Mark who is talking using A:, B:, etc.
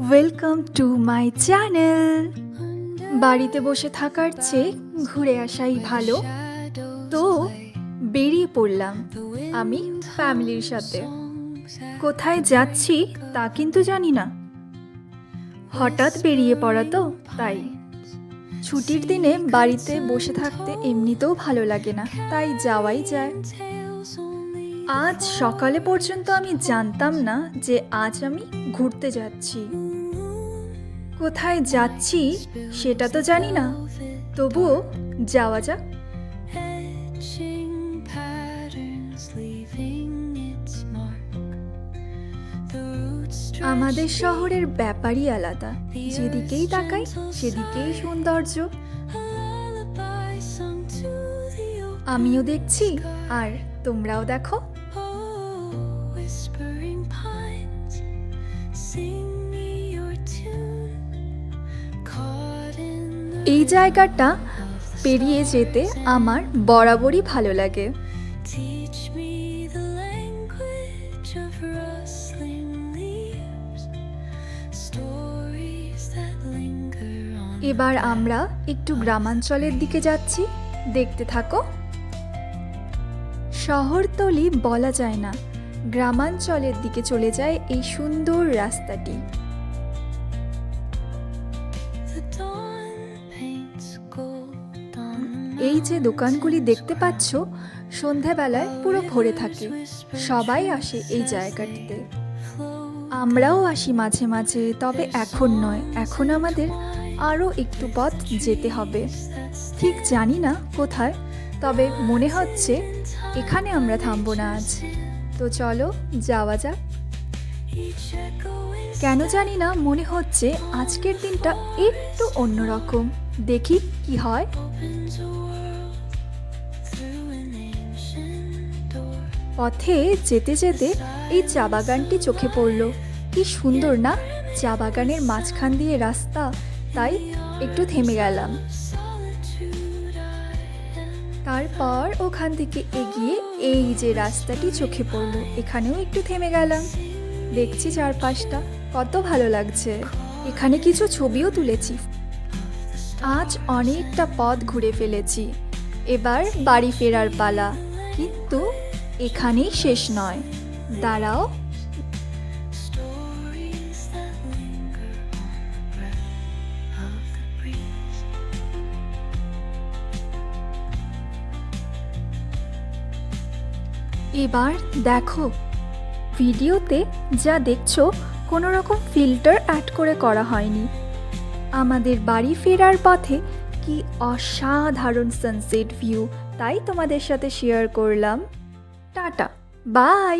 A: Welcome to my channel. বাড়িতে বসে থাকার চেয়ে ঘুরে আসাই ভালো, তো বেরিয়ে পড়লাম আমি ফ্যামিলির সাথে। কোথায় যাচ্ছি তা কিন্তু জানি না, হঠাৎ বেরিয়ে পড়া তো তাই। ছুটির দিনে বাড়িতে বসে থাকতে এমনিতেও ভালো লাগে না, তাই যাওয়াই যায়। আজ সকালে পর্যন্ত আমি জানতাম না যে আজ আমি ঘুরতে যাচ্ছি। কোথায় যাচ্ছি সেটা তো জানি না, তবুও যাওয়া যাক। আমাদের শহরের ব্যাপারই আলাদা, যেদিকেই তাকাই সেদিকেই সৌন্দর্য। আমিও দেখছি আর তোমরাও দেখো। এই জায়গাটা পেরিয়ে যেতে আমার বরাবরই ভালো লাগে। এবার আমরা একটু গ্রামাঞ্চলের দিকে যাচ্ছি, দেখতে থাকো। শহরতলি বলা যায় না, গ্রামাঞ্চলের দিকে চলে যায় এই সুন্দর রাস্তাটি। এই যে দোকানগুলি দেখতে পাচ্ছ, সন্ধেবেলায় পুরো ভরে থাকে, সবাই আসে এই জায়গাটিতে। আমরাও আসি মাঝে মাঝে, তবে এখন নয়, এখন আমাদের আরও একটু পথ যেতে হবে। ঠিক জানি না কোথায়, তবে মনে হচ্ছে এখানে আমরা থামবো না আজ। তো চলো যাওয়া যাক। কেন জানি না মনে হচ্ছে আজকের দিনটা একটু অন্যরকম, দেখি কি হয়। পথে যেতে যেতে এই চা বাগানটি চোখে পড়লো। কি সুন্দর না, চা বাগানের মাঝখান দিয়ে রাস্তা, তাই একটু থেমে গেলাম। তারপর ওখান থেকে এগিয়ে এই যে রাস্তাটি চোখে পড়লো, এখানেও একটু থেমে গেলাম। দেখছি চারপাশটা কত ভালো লাগছে, এখানে কিছু ছবিও তুলেছি। আজ অনেকটা পথ ঘুরে ফেলেছি, এবার বাড়ি ফেরার পালা। কিন্তু এখানেই শেষ নয়, দাঁড়াও। এবার দেখো, ভিডিওতে যা দেখছো কোনো রকম ফিল্টার অ্যাড করে করা হয়নি। আমাদের বাড়ি ফেরার পথে কি অসাধারণ সানসেট ভিউ, তাই তোমাদের সাথে শেয়ার করলাম। Tata, by.